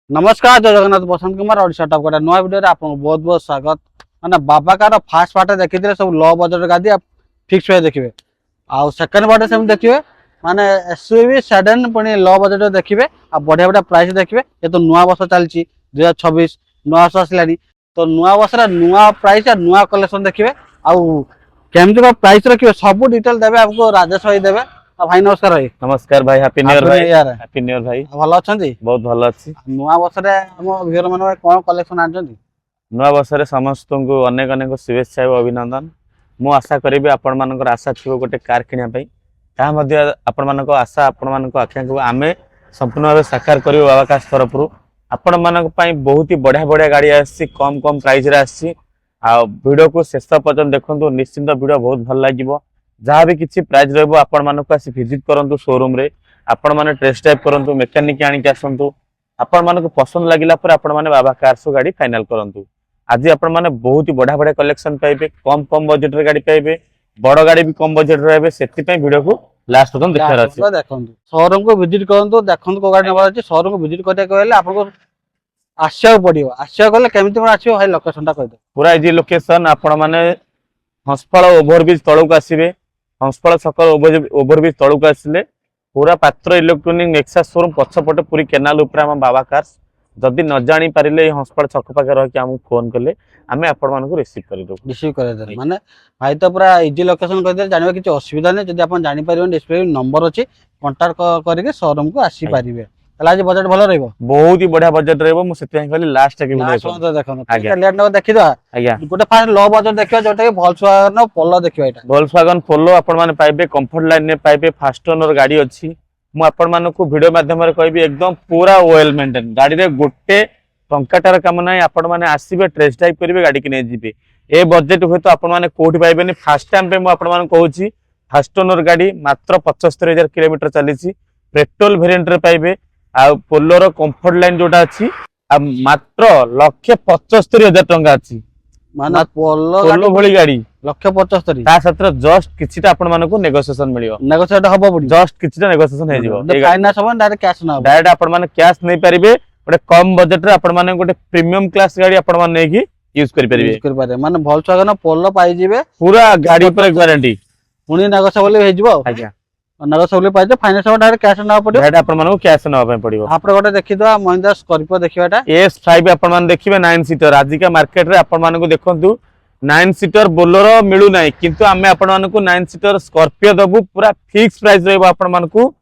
नमस्कार जय जगन्नाथ बसंत कुमार ओडिशा टॉप गोटे नुआ वीडियो आपको बहुत बहुत स्वागत। मैंने बाबा कार फास्ट पार्ट देखी सब लो बजट गाड़ी फिक्स पे देखिए आउ सेकंड पार्ट से देखिए माने एसयूवी सेडान पुणी लो बजट देखिए आ बढ़िया बढ़िया प्राइस देखिए ये तो नुआ वर्ष चलती 2026 नुआ वर्ष आसलानी तो नुआ वर्ष नुआ प्राइस नुआ कलेक्शन देखिए आउ केमती प्राइस रखिए सब डिटेल देवे आपको राजेश भाई देवे। भाई नमस्कार भाई। नमस्कार भाई हैप्पी न्यू ईयर भाई हैप्पी न्यू ईयर भाई भल अच्छा बहुत भल अच्छी नुआ वर्ष हम भियर मान कौन कलेक्शन आनी नुआ वर्ष समस्त को अनेक अनेक शुभेच्छा और अभिनंदन। मु आशा करी आपण मान आशा थी गोटे कार किना आपण मान आशा आपण मान आख्या को आम संपूर्ण भाव साकार कर बाबा का तरफ आपण मान बहुत ही बढ़िया बढ़िया गाड़ी आसी कम कम प्राइस रे वीडियो को शेष पर्यटन देखो निश्चिंत वीडियो बहुत भल लगे जहाँ भी किसी प्राइस रही आपण मानक आसी विजिट करंतु शोरूम रे आपण माने टेस्ट ड्राइव करंतु मेकानिक आनी के आसंतु आपण मानक पसंद लागिला पर आपण माने बाबा कार्स गाड़ी फाइनल करंतु। आज आपण माने बहुत ही बढ़िया बढ़िया कलेक्शन पाइबे कम कम बजट रे गाड़ी पाइबे बड़ गाड़ी भी कम बजट रहबे सेति पई वीडियो को लास्ट पर्यंत देखियार अछि। देखंतु शोरूम को विजिट करंतु देखंतु को गाड़ी नबार अछि शोरूम को विजिट करते कहले आपको आसिया पड़ियो आसिया कहले केमिति कोन आछियो भाई लोकेशन ता कह दे पूरा इजी लोकेशन आपण माने हंसपाल ओवरब्रिज तळक आसीबे हंसपाल सकल ओवरब्रिज तळक आसिले पूरा पात्र इलेक्ट्रोनिक नेक्सा शोरूम पछपटे पूरी केनाल ऊपर हम बाबा कार्स जदि न जानी पारिले हंसपाल छक पाखे रह के हम फोन कले आमे आपण मानको रिसीव कर दो माने भाई तो पूरा इजी लोकेशन कह दे जानबा किछ असुविधा नै जदि आपण जानि परिबन डिस्प्ले नंबर अछि कांटेक्ट करके शोरूम को आसी पारिबे तला आज बजट भलो रहबो बहुत ही बढ़िया बजट रहबो मु सेति कहली लास्ट के वीडियो देखो लेट न देखि दो आज्ञा गोटे फास्ट लो बजट देखियो जोटा कि वोल्क्सवैगन पोलो देखियो एटा वोल्क्सवैगन पोलो आपण माने पाइबे कंफर्ट लाइन ने पाइबे फास्ट ओनर गाड़ी अछि मु आपण मानको वीडियो माध्यम रे कहबी एकदम पूरा वेल मेंटेन गाड़ी रे गोटे टंकाटार काम नै आपण माने आसीबे टेस्ट ड्राइव करिवे गाड़ी कि नै जिबे ए बजट होय तो आपण माने कोठी पाइबेनी फर्स्ट टाइम पे मु आपण मानको कहूची फास्ट ओनर गाड़ी मात्र 75000 किलोमीटर चलीची पेट्रोल वेरिएंट रे पाइबे आ पोलोर कंफर्ट लाइन जोटा अछि आ मात्र 1,75,000 टंका अछि माने पोलो भली गाड़ी 1,75,000 ता सत्र जस्ट किछिटा आपण मानको नेगोशिएशन मिलियो नेगोशिएट हबो पड़ी जस्ट किछिटा नेगोशिएशन हे जिवो फाइनांस हबो डायरेक्ट कैश ना डायरेक्ट आपण माने कैश नै परिबे गोटे कम बजट रे आपण माने गोटे प्रीमियम क्लास गाड़ी आपण माने नै की यूज करि परिबे माने वोल्क्सवैगन पोलो पाई जिवे पूरा गाड़ी ऊपर गारंटी पुनी नेगोशिएबल हे जिवो आज्ञा नेगोशिएबल पाई जे फाइनांस हबो डायरेक्ट कैश ना पड़ियो डायरेक्ट आपण मानको कैश ना पय पड़ियो आपण गोटे देखि दो महिंद्रा स्कॉर्पियो देखिबाटा S5 आपण माने देखिबे 9 सीटर आज का मार्केट रे आपण मानको देखंतु 9 सीटर बोलेरो मिलु नै किंतु आमे आपण मानको 9 सीटर स्कॉर्पियो दबु पूरा फिक्स प्राइस रहबो आपण मानको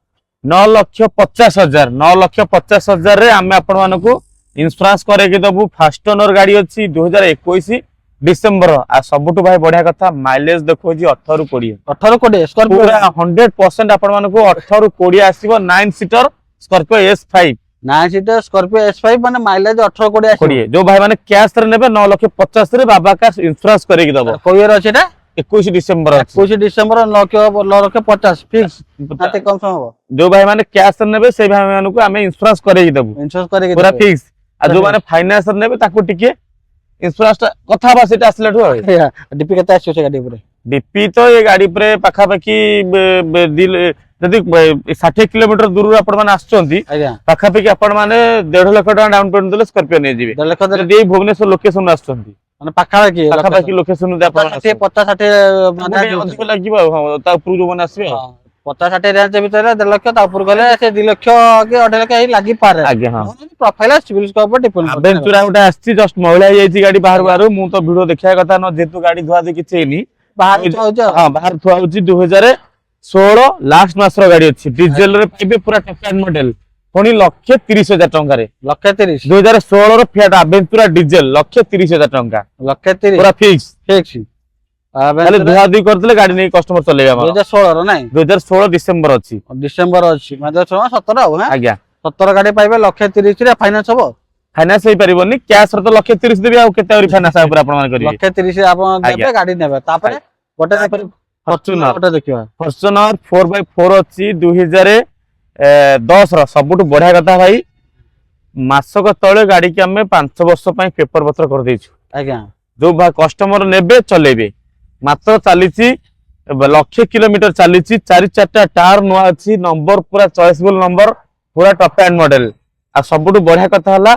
9,50,000 9,50,000 रे आमे आपण मानको इंश्योरेंस करे के दबु फास्ट ओनर गाड़ी अछि 2021 डिसेंबर आ सबटु भाई बढ़िया कथा माइलेज देखो जी 18-20 स्कॉर्पियो पूरा 100% आपण मानको 18-20 आसीबो 9 seater Scorpio S5 9 seater Scorpio S5 माने माइलेज 18-20 आसीबो जो भाई माने कैश रे नेबे 9,50,000 रे बाबा का इंश्योरेंस करे के दबो कोई ईयर अछि एटा 21 डिसेंबर 21 डिसेंबर 9,50 फिक्स नाते कम सम हो जो भाई माने कैश रे नेबे से भाई मानको हमें इंश्योरेंस करे के दबो इंश्योरेंस करे के पूरा फिक्स आ जो माने फाइनेंस रे नेबे ताको टिके इंश्योरेंस कथा बा सेटा असले ठो डीपी केता आछो से गाड़ी ऊपर डीपी तो ये गाड़ी ऊपर पाखा पाखी जदि 60 किलोमीटर दूर आपण माने आछंती पाखा पाखी आपण माने 1.5 लाख टका डाउन पेमेंट देले स्कॉर्पियो नै जिवे 1.5 लाख जदि भुवनेश्वर लोकेशन आछंती माने पाखा पाखी लोकेशन दे आपण 50-60 माने अधिक लागिबो ता ऊपर जो माने आसीबे 50-60 रेंज भीतर 1.5 लाख ता ऊपर गले से 2 लाख के 1.5 लाख ही लागी पारे आगे हां प्रोफाइल सिविल स्कोर पर डिपेंड एवेंचुरा उटा आछि जस्ट महिला जाईची गाड़ी बाहर बाहर मु तो वीडियो देखिया कथा न जेतु गाड़ी धुआ दे किछ हेनी बाहर थुआ हां बाहर थुआ होची 2016 लास्ट मास रो गाड़ी अछि डीजल रे पेबे पूरा टॉप एंड मॉडल कोनी 1,30,000 टंका रे 1,30,000 2016 रो फिएट एवेंचुरा डीजल 1,30,000 टंका 1,30,000 पूरा फिक्स खाली धुआ दुई करतले गाड़ी नै कस्टमर चलेबा 2016 रो नै 2016 डिसेंबर अछि मतलब 17 हो हां आज्ञा 17 गाड़ी पाइबे 1,30,000 रे फाइनांस हबो फाइनांस होई परिबोनी कैश रे तो 1,30,000 देबे आ केते और फाइनांस ऊपर आपण मान करिवे 1,30,000 आपण देबे गाड़ी नेबे तापरे गोटे फॉर्च्यूनर गोटे देखिबा फॉर्च्यूनर 4x4 अछि 2010 रो सबटु बढ़िया कथा भाई मासक तळे गाड़ी के हमें 5 वर्ष पई पेपर पत्र कर देछु आज्ञा जो कस्टमर नेबे चलेबे मात्र चलीची 1,00,000 किलोमीटर चलीची 4-4टा टायर नुआ अछि नंबर पूरा चॉइसेबल नंबर पूरा टॉप एंड मॉडल आ सबुठु बढ़िया कथा हला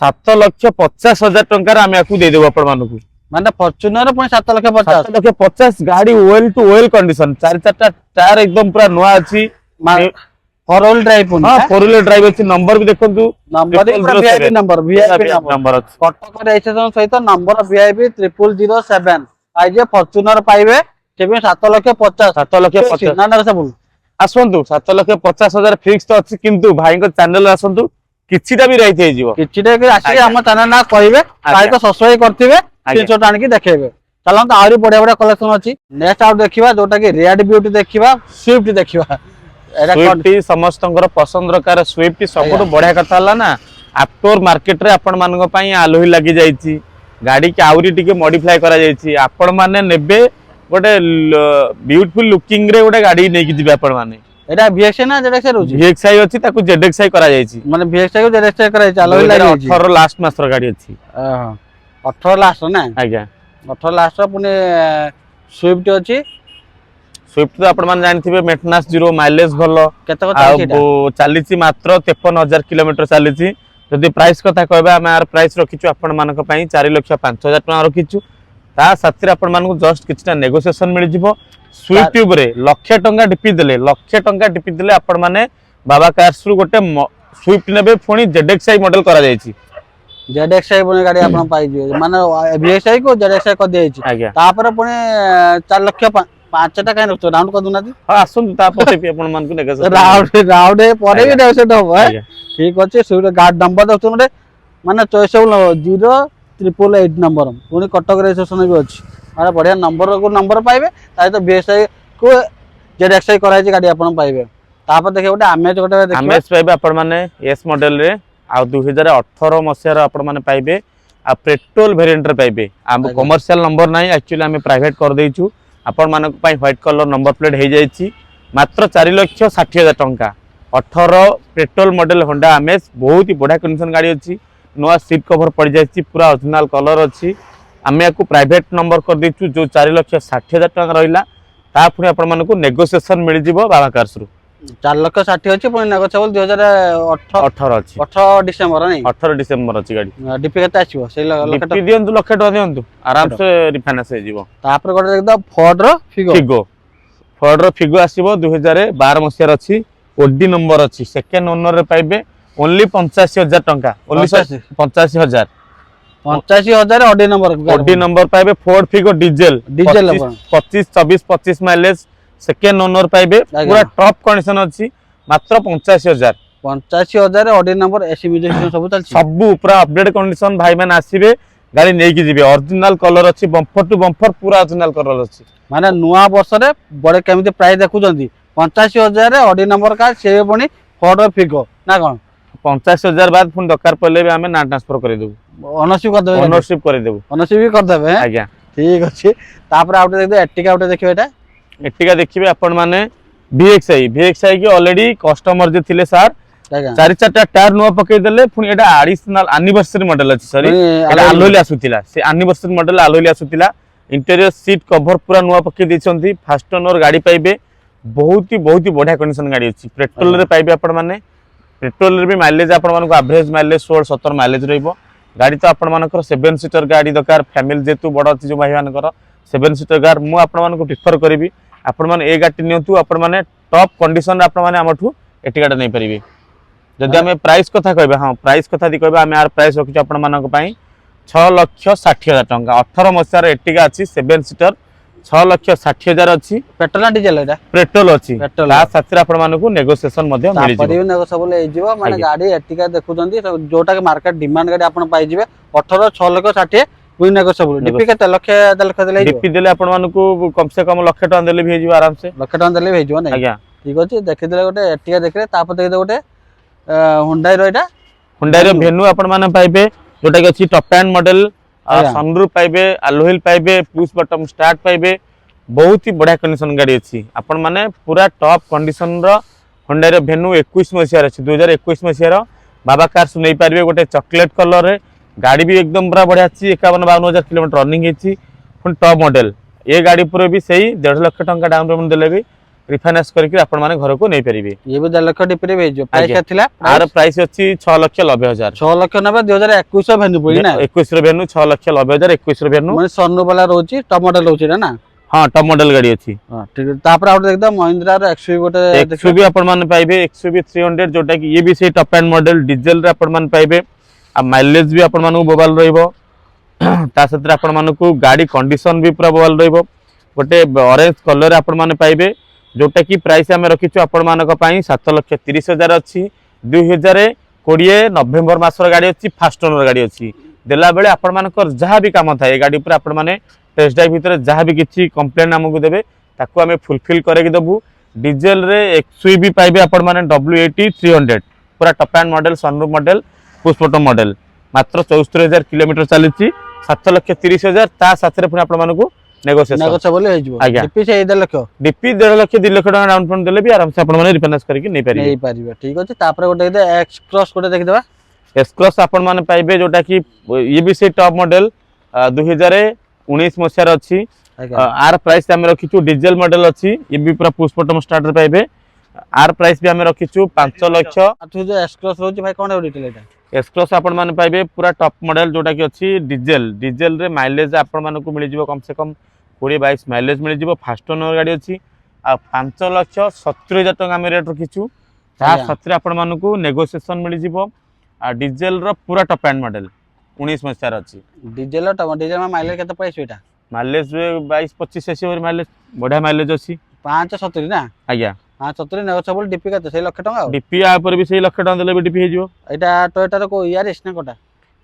7,50,000 टंकार आमे आकु दे देबो आपण मानकु ମାନେ ଫର୍ଚୁନର ପୁଣି 7,50,000 7,50,000 गाड़ी ओएल टू ओएल कंडीशन 4-4टा टायर एकदम पूरा नवा अछि ଫୋର ହୁଇଲ ଡ୍ରାଇଭ ପୁଣି हां 4 व्हीलर ड्राइव अछि नंबर भी देखंतु ନମ୍ବର ଭିଆଇପି ନମ୍ବର नंबर अछि କଟକ ରେଜିଷ୍ଟ୍ରେସନ ସହିତ ନମ୍ବର ଭିଆଇପି 0007 ଆଇ ଯେ ଫର୍ଚୁନର ପାଇବେ ସେବି 7,50,000 7,50,000 ନା ନା ସବୁ आसंतु 7,50,000 फिक्स तो अछि किंतु भाई को चैनल आसंतु किछिटा भी रहित हे जीवो किछिटा कि आसी हम चैनल ना कहबे ताई तो सब्सक्राइब करथिबे 300 आनिकी देखेबे चलन तो आउरी बढ़िया बढ़िया कलेक्शन अछि नेक्स्ट आउट देखिबा जोटा कि रेड ब्यूटी देखिबा स्विफ्ट देखिबा स्विफ्ट समस्तंकर पसंद कार स्विफ्ट सबुठ बढ़िया कथा हला ना आफ्टर मार्केट रे आपण मानक पई आलोही लागि जाईची गाड़ी के आउरी टिके मॉडिफाई करा जाईची आपण माने नेबे गोटे ब्यूटीफुल लुकिंग रे गोटे गाड़ी नै कि दिबे आपण माने एटा VXI ना ZXI रहउची VXI अछि ताकु ZXI करा जाईची माने VXI को ZXI करा जाईची आलोही लागि जाईची 18 लास्ट मासर गाड़ी अछि 18 लास्ट ना आज्ञा 18 लास्ट पुनी स्विफ्ट अछि स्विफ्ट तो आपण मान जानथिबे मेंटेनेंस जीरो माइलेज भलो केते को चालीची चालीची मात्र 53,000 किलोमीटर चालीची जदि प्राइस कथा कहबे हम आर प्राइस रखिछु आपण मानक पई 4,05,000 टका रखिछु ता साथी आपण मानक जस्ट किछटा नेगोशिएशन मिल जिवो स्विफ्ट ट्यूब रे लाख टंका डिपी देले आपण माने बाबा कार्स रु गोटे स्विफ्ट नेबे पुनी ZXI मॉडल करा जाईची ZXI पुनी गाड़ी आपण पाई दियो माने VXI को ZXI को देईची आज्ञा तापर पुनी 4 लाख 5 टका रखतो राउंड कर दुना दी हां आसुन ता पते भी आपण मान को नेगोशिएशन राउंड परे भी नेगोशिएट हो ठीक अछि स्विफ्ट गार्ड नंबर दउतो ने माने चॉइस 08888 नंबर पुनी कटक रजिस्ट्रेशन भी अछि अरे बढ़िया नंबर को नंबर पाइबे ताई तो VXI को ZXI कराई गाड़ी आपण पाइबे तापर देखिए गोटे आमेज गोटे देखिए आमेज पाइबे आपण माने एस मॉडल रे आ 2018 मसिया रो आपण माने पाइबे आ पेट्रोल वेरिएंट रे पाइबे हम कमर्शियल नंबर नाही एक्चुअली हम प्राइवेट कर देइछु आपण मानक पई व्हाइट कलर नंबर प्लेट हे जाईची मात्र 4,60,000 टंका 18 पेट्रोल मॉडल होंडा आमेज बहुत ही बढ़िया कंडीशन गाड़ी अछि नवा सीट कवर पड़ जाईची पूरा ओरिजिनल कलर अछि आमे याकू प्राइवेट नंबर कर देइछु जो 4,60,000 टंका रहिला ता पुनी आपण मानकू नेगोशिएशन मिल जिवो बाबा कार्स रु 4,60,000 अछि पुनी नेगोशिएबल 2018 अछि 18 डिसेंबर नहीं 18 डिसेंबर अछि गाड़ी डीपी केते आछिबो से लख डीपी दियंतु लख टका दियंतु आराम से रिफाइनेंस हे जिवो तापर गोटे एकदम फोर्ड रो फिगो आसीबो 2012 मसिया अछि ओडी नंबर अछि सेकंड ओनर रे पाइबे ओनली 85,000 टंका ओनली 85,000 85,000 ऑडी नंबर पाइबे Ford Figo diesel 25 mileage second owner पाइबे पूरा टॉप कंडीशन अछि मात्र 85,000 ऑडी नंबर एसी म्यूजिक सब चल सब पूरा अपडेट कंडीशन भाई मैंने आसीबे गाड़ी नै कि जिबे ओरिजिनल कलर अछि बम्पर टू बम्पर पूरा ओरिजिनल कलर अछि माने नुआ वर्ष रे बड़े केमिति प्राइस देखु जंदी 85,000 ऑडी नंबर का से बणी फोर्ड फिगो ना कोन 85,000 बाद फोन दरकार पड़ले भी हमें ना ट्रांसफर कर देबो ओनरशिप कर देबो ओनरशिप भी कर देबे आज्ञा ठीक अछि तापर आउट देख दे एटिका आउट देखिबे एटिका देखिबे आपण माने VXI के ऑलरेडी कस्टमर जे थिले सर 4-4टा टायर नुआ पकई देले पुनी एटा एडिशनल एनिवर्सरी मॉडल अछि सॉरी एटा आलोली आसुतिला से एनिवर्सरी मॉडल आलोली आसुतिला इंटीरियर सीट कवर पूरा नुआ पकई दिछंती फास्ट ओनर गाड़ी पाइबे बहुत ही बढ़िया कंडीशन गाड़ी अछि पेट्रोल रे पाइबे आपण माने पेट्रोल रे भी माइलेज आपण मानको एवरेज माइलेज 16-17 माइलेज रहइबो गाड़ी तो आपण मानकर 7 सीटर गाड़ी दरकार फैमिली जेतु बड़ अछि जो भाई मानकर 7 सीटर गार मु आपण मानको प्रेफर करबी आपण माने ए गाड़ी नियंतु आपण माने टॉप कंडीशन रे आपण माने हमठु एटी गाड़ी नै परिबे जदि हमें प्राइस कथा कहबे हां प्राइस कथा दि कहबे हमें आर प्राइस रखिछ आपण मानक पई 6,60,000 टंका 18 मसिया रे एटिका अछि 7 सीटर 6,60,000 अछि पेट्रोल ना डीजल एटा पेट्रोल अछि ता साथि आपण मानकु नेगोशिएशन मध्ये मिलि जिवो परियो नेगोशिएबल ए जिवो माने गाड़ी एटिका देखु जंदी जोटा के मार्केट डिमांड गाड़ी आपण पाई जिवे 18 6,60,000 पुनी नेगोशिएबल डीपी के लक्ष देले डीपी देले आपण मानकु कम से कम लक्ष टका देले भी जिवो आराम से लक्ष टका देले भी जिवो नै आज्ञा ठीक अछि देखि देले गोटे एटिका देखले तापर देखि दे गोटे हुंडई रो एटा हुंडई रो भेन्यू आपण माने पाइबे जोटा के अछि टॉप एंड मॉडल सनरूफ पाइबे अलोहिल पाइबे पुश बटन स्टार्ट पाइबे बहुत ही बढ़िया कंडीशन गाड़ी अछि आपण माने पूरा टॉप कंडीशन रो हुंडई रो भेन्यू 21 मसिया अछि 2021 मसिया रो बाबा कार्स नै पारबे गोटे चॉकलेट कलर रे गाड़ी भी एकदम पूरा बढ़िया अछि 51-52,000 किलोमीटर रनिंग अछि फुल टॉप मॉडल ए गाड़ी पूरे भी सही 1.5 लाख टंका डाउन पेमेंट देले भी रिफाइनान्स करके आपण माने घर को नहीं परिबे। ये भी 1.5 लाख डीपी रे भेजो प्राइस आज्ञा। क्या थिला आर प्राइस अछि 6,90,000 6 लाख नबे 2021 भेनु पड़ी ना 21 रो भेनु 6,90,000 21 रो भेनु माने सन्नु वाला रहउची टप मॉडल रहउची ना हां टॉप मॉडल गाड़ी अछि। हां ठीक है तापर आउट देखदा महिंद्रा रो एक्सयूवी गोटे एक्सयूवी आपण माने पाइबे एक्सयूवी 300 जोटा कि ये भी से टॉप एंड मॉडल डीजल रे आपण माने पाइबे आ माइलेज भी आपण माने बोबाल रहइबो ता सत्र आपण माने को गाड़ी कंडीशन भी पूरा बोबाल रहइबो गोटे ऑरेंज कलर आपण माने पाइबे जोटा कि प्राइस आम रखीचु आपण मानक 7,30,000 अच्छी 2020 नवेम्बर मासर गाड़ी अच्छी फास्ट ओनर गाड़ी अच्छी देला बेले आपण मानकर जहाँ भी काम थाए गाड़ी पर आपण माने टेस्ट ड्राइव भितर जहाँ भी किसी कंप्लेन आमको देबे ताकू आम फुलफिल करके देबू डीजेल रे एक्सयूवी पाइबे आपण माने W80 300 पूरा top and model sunroof model push button model मात्र 74,000 किलोमीटर चली 7,30,000 ता साथ पुणी आपण मानक नेगोशिएशन नेगोशिएबल हे जिवो डीपी से 1.5 लाख डीपी 1.5 लाख 2 लाख टका डाउन पेमेंट देले भी आराम से आपण माने रिफाइनान्स करके नै पारिबे नै पारिबे ठीक अछि तापर गोटे दे एक्स क्रॉस गोटे देखि देबा एक्स क्रॉस आपण माने पाइबे जोटा कि ये भी से टॉप मॉडल 2019 मसिया रे अछि आर प्राइस हम रखिचु डीजल मॉडल अछि ये भी पूरा पुश बटन स्टार्ट रे पाइबे आर प्राइस भी हम रखिचु 5 लाख अथु जो एक्स क्रॉस रहउची भाई कोन डिटेल एटा एक्स क्रॉस आपण माने पाइबे पूरा टॉप मॉडल जोटा कि अछि डीजल रे माइलेज आपण माने को मिलि जिवो कम से कम 20-22 माइलेज मिल जिवो फास्ट ओनर गाड़ी अछि आ 5,70,000 टका हम रेट रखिचु ता सत्र आपण माने को नेगोशिएशन मिल जिवो आ डीजल रो पूरा टॉप एंड मॉडल 19 मसिया रे अछि डीजल में माइलेज केते प्राइस एटा माइलेज 22-25 एसी और माइलेज बढ़िया माइलेज अछि 570 ना आज्ञा 570 नेगोशिएबल डीपी केते से लाख टका डीपी आ पर भी से लाख टका देले भी डीपी हे जिवो एटा टोयोटा रो को यारिस ना कोटा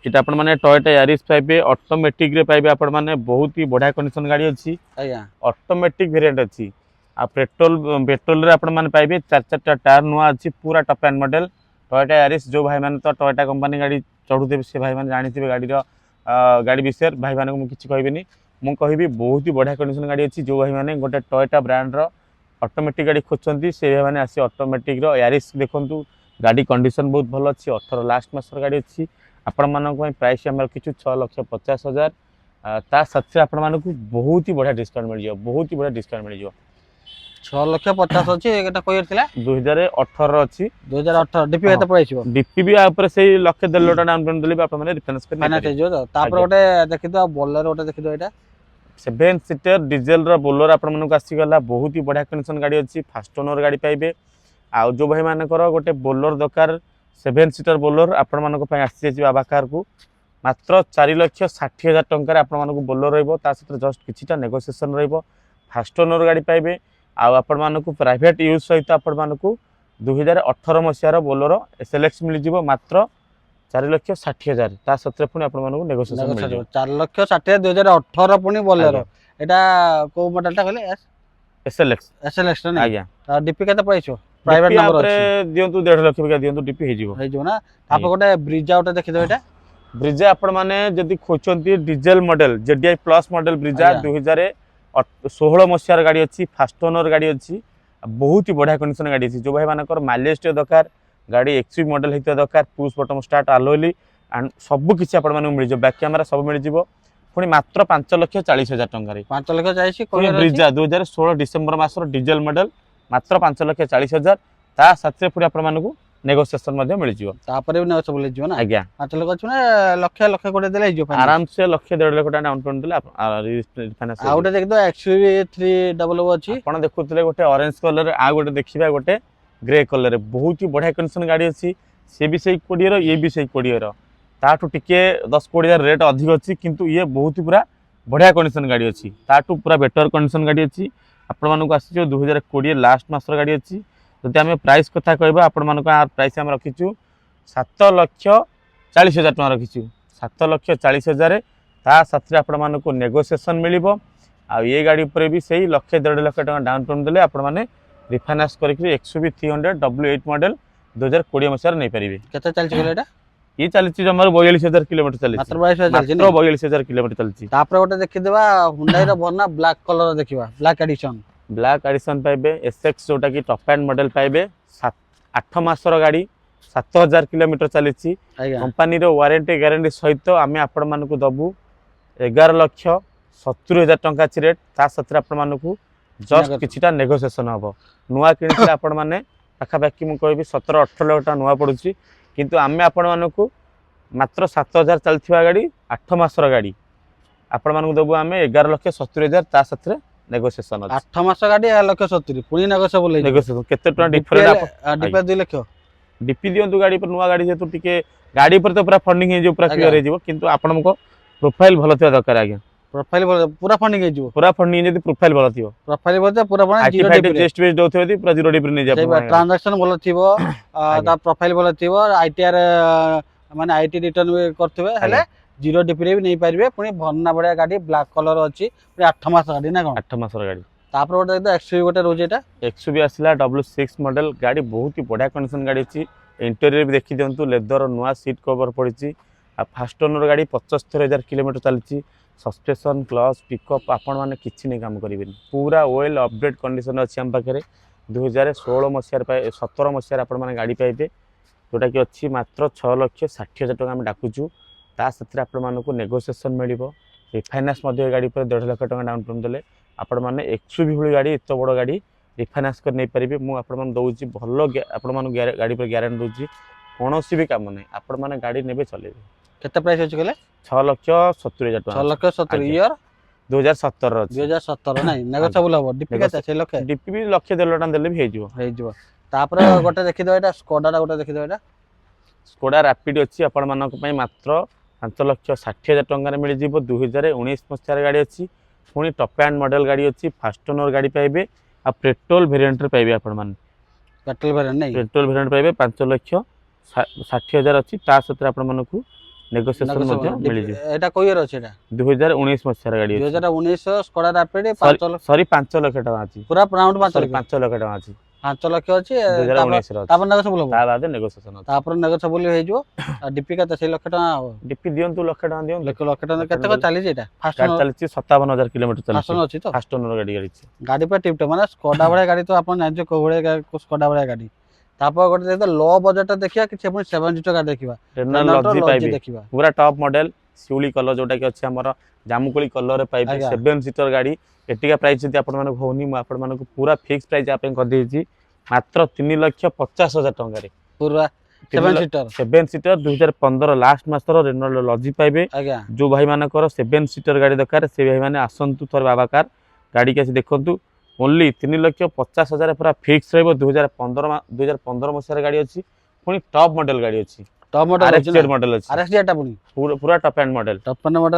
एटा आपण माने टोयोटा यारिस पाइबे ऑटोमेटिक रे पाइबे आपण माने बहुत ही बढ़िया कंडीशन गाड़ी अछि आज्ञा ऑटोमेटिक वेरिएंट अछि आ पेट्रोल रे आपण माने पाइबे 4 टायर नुआ अछि पूरा top and model Toyota Yaris जो भाई माने तो टोयोटा कंपनी गाड़ी चढ़ुते से भाई माने जानिथिबे गाड़ी रो गाड़ी विषय भाई माने को किछि कहबिनी मु कहबी बहुत ही बढ़िया कंडीशन गाड़ी अछि जो भाई माने गोटे टोयोटा ब्रांड रो ऑटोमेटिक गाड़ी खोजछंती से भाई माने आसी ऑटोमेटिक रो यारिस देखंतु गाड़ी कंडीशन बहुत भलो अछि 18 लास्ट मासर गाड़ी अछि आपण मानक प्राइस हम रखिचु 6,50,000 ता सच्चे आपण मानक बहुत ही बढ़िया डिस्काउंट मिल जियो बहुत ही बढ़िया डिस्काउंट मिल जियो 6,50,000 अछि एटा कोयर थिला 2018 अछि 2018 डीपी केते प्राइस हो डीपी भी ऊपर से 1.5 लाख डाउन पेमेंट देले आपण माने रिफाइनान्स कर फाइनान्स जो तो तापर गोटे देखि दो बोलेरो गोटे देखि दो एटा 7 सीटर डीजल रो बोलेरो आपण मानक आसी गला बहुत ही बढ़िया कंडीशन गाड़ी अछि फास्ट ओनर गाड़ी पाइबे आ जो भाई मानकर गोटे बोलेरो दरकार 7 सीटर बोलेरो आपण मानक पय आसी जे बाबा कार को मात्र 4,60,000 टंका आपण मानक बोलेरो रहइबो ता सत्र जस्ट किछिटा नेगोशिएशन रहइबो फास्ट ओनर गाड़ी पाइबे आ आपण मानक प्राइवेट यूज सहित आपण मानक 2018 मसिया रो बोलेरो एसएलएक्स मिल जिवो मात्र 4,60,000 ता सत्र पुनी आपण मानक नेगोशिएशन मिल जिवो 4,60,000 2018 पुनी बोलेरो एटा को मॉडल ता कहले एसएलएक्स ना आज्ञा डीपी केते प्राइस हो प्राइवेट नंबर अछि दियंतु 1.5 लाख बिका दियंतु डीपी हे जिवो ना आप गोटे ब्रिजा गोटे देखि दो एटा ब्रिजा आपण माने जदी खोचंती diesel model ZDI plus model Brezza 2016 मसियार गाड़ी अछि फास्ट ओनर गाड़ी अछि बहुत ही बढ़िया कंडीशन गाड़ी अछि जो भाई मानकर माइलेज टे दरकार गाड़ी एक्सयूवी मॉडल हेते दरकार पुश बटन स्टार्ट अलोली एंड सब किछि आपण माने मिल जो बैक कैमरा सब मिल जिवो पुनी मात्र 5,40,000 टंका रे 5,40,000 कोन ब्रिजा 2016 डिसेंबर मासर डीजल मॉडल मात्र 5,40,000 ता साथे पुनी आपण मानकू नेगोशिएशन मध्ये मिल जिवो तापरे भी नेगोशिएबल हे जिवो ना आज्ञा 5 लाख अछि ना लक्ष कोटे देले जिवो आराम से लक्ष 1.5 लाख टका डाउन पेमेंट देले रिफाइनान्स आ गोटे देख दो एक्सयूवी 300 अछि आपण देखुतले गोटे ऑरेंज कलर आ गोटे देखिबा गोटे ग्रे कलर बहुत ही बढ़िया कंडीशन गाड़ी अछि से भी सही कोडियर ये भी सही कोडियर ताटू टिके 10,20,000 रेट अधिक अछि किंतु ये बहुत ही पूरा बढ़िया कंडीशन गाड़ी अछि ताटू पूरा बेटर कंडीशन गाड़ी अछि आपण मानक आसी 2020 लास्ट मासर गाड़ी अछि जदि आम प्राइस कथा कहबा आपण मानक प्राइस आम रखिचु 7,40,000 टका रखिचु 7,40,000 ता साथ आपण मानक नेगोशिएशन मिलिबो आ ये गाड़ी ऊपर भी सही 1.5 लाख टका डाउन पेमेंट देले आपण माने रिफाइनान्स करके एक्सयूवी 300 W8 मॉडल 2020 मसिया नै परिबे केते चलछि बोले एटा ये चलछि जमर 42,000 किलोमीटर चलछि मात्र 22,000 चलछि मात्र 42,000 किलोमीटर चलछि तापर गोटे देखि देबा हुंडई रो बना ब्लैक कलर देखिबा ब्लैक एडिशन पाइबे एसएक्स जोटा कि टॉप एंड मॉडल पाइबे 8 मासर गाड़ी 7,000 किलोमीटर चलछि कंपनी रो वारंटी गारंटी सहित आमे आपण मानकू दबु 11,70,000 टंका छि रेट ता सत्र आपण मानकू जस्ट किछिटा नेगोशिएशन हबो नुआ किनिले आपण माने पाखापाखि मु कहबी 17-18 लाख टका नुआ पड़ुची किंतु आमे आपण मानकू मात्र 7000 चलथिबा गाड़ी 8 मासर गाड़ी आपण मानकू देबो आमे 11,70,000 ता साथरे नेगोशिएशन अछि 8 मास गाड़ी 1,70,000 पुणी नेगोशिएबल है नेगोशिएशन केते टका डिफरेंट डिफरेंट 2 लाख डीपी दियंतु गाड़ी पर नुआ गाड़ी जेतु टिके गाड़ी पर तो पूरा फंडिंग हे जो पूरा क्लियर हे जिवो किंतु आपण को प्रोफाइल भलो थिया दरकार आज्ञा प्रोफाइल पूरा फंडिंग है जो पूरा फंडिंग जदी प्रोफाइल भलो थियो प्रोफाइल बोलते पूरा बना जीरो डिपी टेस्ट बेस दोथो यदि पूरा जीरो डिपी नै जा ट्रांजैक्शन भलो थिबो ता प्रोफाइल भलो थिबो आईटीआर माने आईटी रिटर्न भी करथिबे हेले जीरो डिपी रे भी नै पारिबे पुनी भन्ना बढिया गाड़ी ब्लैक कलर अछि पुनी 8 मास गाड़ी ना कोन 8 मासर गाड़ी तापर गोटे तो एक्सयूवी गोटे रोज एटा एक्सयूवी आसला W6 मॉडल गाड़ी बहुत ही बढ़िया कंडीशन गाड़ी अछि इंटीरियर भी देखि दियंतु लेदर नुआ सीट कवर पड़िछि आ फास्ट ओनर गाड़ी 75,000 किलोमीटर चलछि सस्पेंशन क्लच पिकअप आपण माने किछि नै काम करिवेनी पूरा ऑयल अपडेट कंडीशन अछि हम पाखरे 2016 मसियार 17 मसियार आपण माने गाड़ी पाइबे जोटा कि अछि मात्र 6,60,000 टका हम डाकुछु ता सत्र आपण मानको नेगोशिएशन मिलिबो रिफाइनान्स मध्ये गाड़ी पर 1.5 लाख टका डाउन पेमेंट देले आपण माने एक्सयूवी भली गाड़ी एत बड़ गाड़ी रिफाइनान्स कर नै परिबे मु आपण मान दउची भलो आपण मान गाड़ी पर गारंटी दउची कोनोसी भी काम नै आपण माने गाड़ी नेबे चलेबे केते प्राइस अछि कहले 6,70,000 टका 6,70,000 ईयर 2017 रो 2017 नै नेगोशिएबल हो डिपी केते 6 लाख डिपी भी लक्ष 1.5 लाख देले भी हे जिवो तापर गोटे देखि दो एटा स्कोडा रा गोटे देखि दो एटा स्कोडा रैपिड अछि आपण मानक पई मात्र 5,60,000 टका रे मिल जिवो 2019 मसियार गाड़ी अछि पुनी टॉप एंड मॉडल गाड़ी अछि फास्ट ओनर गाड़ी पाइबे आ पेट्रोल वेरिएंट रे पाइबे आपण मान पेट्रोल वेरिएंट नै पेट्रोल वेरिएंट पाइबे 5,60,000 अछि ता सत्र आपण मानकू नेगोशिएशन मध्ये मिल जी एटा कोइ ईयर अछि एटा 2019 मसियार गाड़ी 2019 Skoda rapid 5 lakh sorry 5 lakh टका अछि पूरा राउंड 5 लाख 5 लाख टका अछि 5 लाख अछि 2019 रो तापर नेगोशिएबल हो ता बाद नेगोशिएशन अछि तापर नेगोशिएबल हो जो डिपी केते 6 लाख टका डिपी दियंतु लाख टका दियंतु लाख टका केते को चली जेटा फास्ट गाड़ी चलछि 57,000 किलोमीटर फास्ट चलछि अछि तो फास्ट ओनर गाड़ी गाड़ी पर टिप माने स्कोडा बडा गाड़ी तो आपण जान को बडा स्कोडा बडा गाड़ी तापर गोटे देखो लो बजट देखिया कि 7 सीटर गाड़ी देखिबा रेनॉल्ट लॉजी पाइबे देखिबा पूरा टॉप मॉडल सिउली कलर जोटा कि अछि हमर जामुकोली कलर रे पाइबे 7 सीटर गाड़ी एटिका प्राइस जति आपण माने होनी म आपण माने पूरा फिक्स प्राइस आपे कर देछि मात्र 3,50,000 टका रे पूरा 7 सीटर 2015 लास्ट मासर रेनॉल्ट लॉजी पाइबे आज्ञा जो भाई मानकर 7 सीटर गाड़ी दरकार से भाई माने आसंतु थोर बाबा कार गाड़ी के देखंतु ओनली 3,50,000 पूरा फिक्स रहबो 2015 मसियार गाड़ी अछि पुनी टॉप मॉडल गाड़ी अछि टॉप मॉडल आरएक्स मॉडल अछि आरएक्स जेटा पुनी पूरा टॉप एंड मॉडल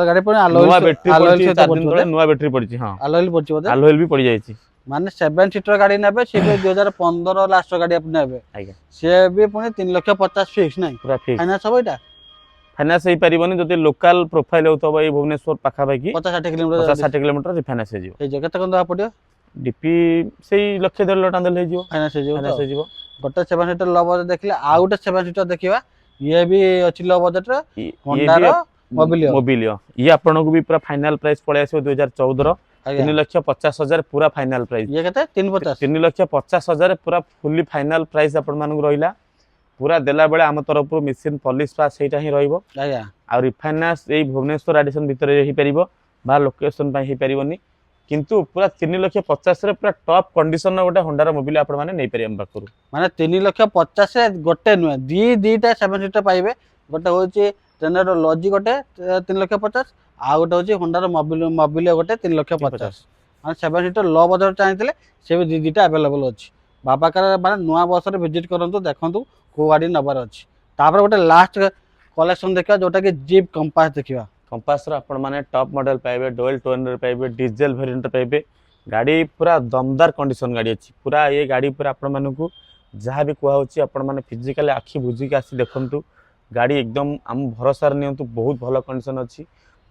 गाड़ी पुनी नवा बैटरी पड़छि 4 दिन तळे नवा बैटरी पड़छि हां अलॉयल पड़छि बोले अलॉयल भी पड़ जायछि माने 7 सीटर गाड़ी नेबे से 2015 लास्ट गाड़ी अपन नेबे आज्ञा से भी पुनी 3,50,000 फिक्स नै पूरा फिक्स फाइनांस हो एटा फाइनांस हे परिबनी जति लोकल प्रोफाइल होतबो ए भुवनेश्वर पाखा बाकी 50-60 किलोमीटर 50-60 किलोमीटर रिफाइनांस हे जिवो ए जगह तक दवा पडियो डीपी सेही लक्ष 1.5 लाख देले हे जिवो फाइनांस हे फाइनांस हे जिवो गोटे 7 सीटर लो बजट देखले आ गोटे 7 सीटर देखिबा ये भी अछि लो बजट रे होंडा रो मोबिलियो ये आपन को भी पूरा फाइनल प्राइस पळे आसीबो 2014 रो 3,50,000 पूरा फाइनल प्राइस ये केते 3,50 3,50,000 पूरा फुल्ली फाइनल प्राइस आपन मानक रहिला पूरा देला बेले हम तरफ मशीन पॉलिश पास सेटा ही रहइबो आया आ रिफाइनान्स ए भुवनेश्वर एडिशन भीतर ही परिबो बा लोकेशन पय ही परिबोनी किंतु पूरा 3,50,000 रे पूरा टॉप कंडीशन रो गोटे होंडा रो मोबिल आपन माने नै परियम बाकरू माने 3,50,000 से गोटे नुए दीटा 7 सीटर पाइबे गोटे होची जनर लॉजी गोटे 3,50,000 आ गोटे होची होंडा रो मोबिल गोटे 3,50,000 माने 7 सीटर लो बजट चाहितले से भी दीटा अवेलेबल अछि बाबा कार माने नुआ बस रे विजिट करंतु देखंतु को गाड़ी नबर अछि तापर गोटे लास्ट कलेक्शन देखिबा जोटा कि जीप कंपास देखिबा कंपास रो आपण माने टॉप मॉडल पाइबे डुअल टोन रे पाइबे डीजल वेरिएंट पाइबे गाड़ी पूरा दमदार कंडीशन गाड़ी अछि पूरा ये गाड़ी पूरा आपण मानकू जहाँ भी कुआ होची आपण माने फिजिकली आखि बुझी के आसी देखंतु गाड़ी एकदम हम भरोसा नियंतु बहुत भलो कंडीशन अछि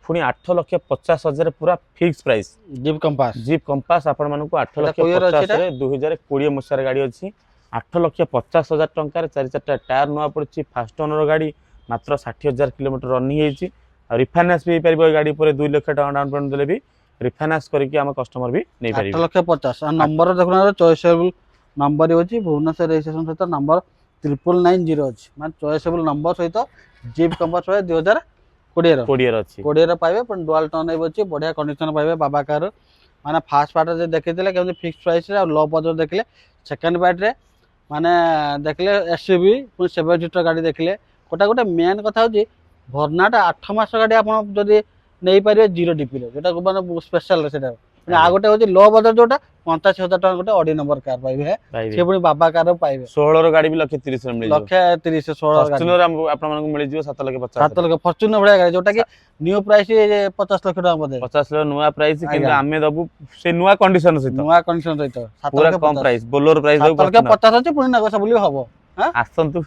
पुनी 8,50,000 पूरा फिक्स प्राइस जीप कंपास आपण मानकू 8,50,000 रे 2020 मसियार गाड़ी अछि 8,50,000 टंका रे 4 टायर नवा पड़छि फास्ट ओनर गाड़ी मात्र 60,000 किलोमीटर रनिंग हेछि आ रिफाइनान्स भी परिबो गाड़ी पर 2 लाख टका डाउन पेमेंट देले भी रिफाइनान्स करके हम कस्टमर भी नै परिबो 8,50,000 आ नंबर देखुना चॉइसेबल नंबर होछि भुवनेश्वर रजिस्ट्रेशन सहित नंबर 990 अछि माने चॉइसेबल नंबर सहित जीप कंपास 2020 रो 20 रो अछि 20 रो पाइबे पण डुअल टोन अछि बढ़िया कंडीशन पाइबे बाबा कार ମାନେ ଫାର୍ଷ୍ଟ ପାର୍ଟରେ ଦେଖିଥିଲେ କେମିତି ଫିକ୍ସ ପ୍ରାଇସ୍ରେ ଆଉ ଲ ବଜେଟ୍ ଦେଖିଲେ, ସେକେଣ୍ଡ ପାର୍ଟରେ ମାନେ ଦେଖିଲେ ଏସ୍ୟୁଭି ପୁଣି 7 ସିଟର ଗାଡ଼ି ଦେଖିଲେ। ଗୋଟେ ମେନ୍ କଥା ହେଉଛି ଭର୍ଣ୍ଣାଟା 8 ମାସ ଗାଡ଼ି ଆପଣ ଯଦି ନେଇପାରିବେ 0 DPରେ, ଯେଉଁଟାକୁ ମାନେ ସ୍ପେଶାଲ ସେଇଟା। ଆଉ ଗୋଟେ ହେଉଛି ଲ ବଜେଟ୍ ଯେଉଁଟା 85,000 ଟଙ୍କା ଗୋଟେ ଅଡି ନମ୍ବର କାର୍ ପାଇବେ, ସେ ପୁଣି ବାବା କାର୍ ପାଇବେ। 16ର ଗାଡ଼ି ବି 1,30,000 ମିଳିଯିବ। 1,30,000 16 ଫର୍ଚୁନର ଆପଣମାନଙ୍କୁ ମିଳିଯିବ 7,50,000। 7 ଲକ୍ଷ ଫର୍ଚୁନର ଭଳିଆ ଗାଡ଼ି, ଯୋଉଟା କି ନ୍ୟୁ ପ୍ରାଇସ୍ 50 ଲକ୍ଷ ଟଙ୍କା ବୋଧେ। 50 ଲକ୍ଷ ନୂଆ ପ୍ରାଇସ୍, କିନ୍ତୁ ଆଜ୍ଞା। ଆମେ ଦବୁ ସେ ନୂଆ କଣ୍ଡିସନ ସହିତ, ନୂଆ କଣ୍ଡିସନ ସହିତ 7 ପୁରା ଲକ୍ଷ କମ 50। ପ୍ରାଇସ୍, ବୋଲେରୋ ପ୍ରାଇସ୍ ଦବୁ 7 ଲକ୍ଷ 50 ଅଛି, ପୁଣି ନେଗୋସିଏବଲ ହବ। ଆସନ୍ତୁ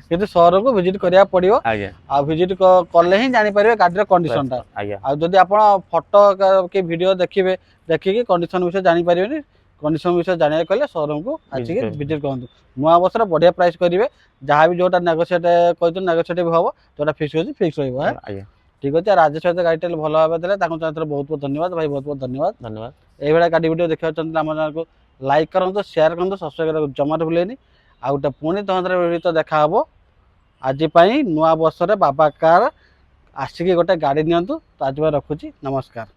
କିନ୍ତୁ ସହରକୁ ଭିଜିଟ୍ କରିବାକୁ ପଡ଼ିବ। ଆଜ୍ଞା। ଆଉ ଭିଜିଟ୍ କଲେ ହିଁ ଜାଣିପାରିବେ ଗାଡ଼ିର କଣ୍ଡିସନଟା। ଆଜ୍ଞା। ଆଉ ଯଦି ଆପଣ ଫଟୋ କି ଭିଡ଼ିଓ ଦେଖିବେ, ଦେଖିକି କଣ୍ଡିସନ ବିଷୟରେ ଜାଣିପାରିବେନି। କଣ୍ଡିସନ ବିଷୟରେ ଜାଣିବାକୁ ହେଲେ ସୋରୁମକୁ ଆସିକି ଭିଜିଟ୍ କରନ୍ତୁ। ନୂଆ ବର୍ଷରେ ବଢ଼ିଆ ପ୍ରାଇସ୍ କରିବେ, ଯାହା ବି ଯୋଉଟା ନେଗୋସିଏଟ୍ କହିଛନ୍ତି ନେଗୋସିଏଟ୍ ବି ହବ, ଯୋଉଟା ଫିକ୍ସ ଅଛି ଫିକ୍ସ ରହିବ। ଆଜ୍ଞା ଠିକ୍ ଅଛି। ରାଜେଶ ସହିତ ଗାଡ଼ିଟା ଭଲ ଭାବେ ଦେଲେ, ତାଙ୍କୁ ଚାହିଁଥିଲେ ବହୁତ ବହୁତ ଧନ୍ୟବାଦ ଭାଇ, ବହୁତ ବହୁତ ଧନ୍ୟବାଦ। ଧନ୍ୟବାଦ। এইଭଳିଆ ଗାଡ଼ି ଭିଡ଼ିଓ ଦେଖିବାକୁ ଚାହୁଁଥିଲେ ଆମ ଚ୍ୟାନେଲକୁ ଲାଇକ୍ କରନ୍ତୁ, ସେୟାର କରନ୍ତୁ, ସବସ୍କ୍ରାଇବ୍ କରିବାକୁ ଜମାରୁ ଭୁଲେନି। ଆଉ ଗୋଟେ ପୁଣି ତମର ଭିଡ଼ିଓ ଦେଖା ହବ। ଆଜି ପାଇଁ ନୂଆ ବର୍ଷରେ ବାବା କାର୍ ଆସିକି ଗୋଟେ ଗାଡ଼ି ନିଅନ୍ତୁ। ତ ଆଜି ପାଇଁ ରଖୁଛି, ନମସ୍କାର।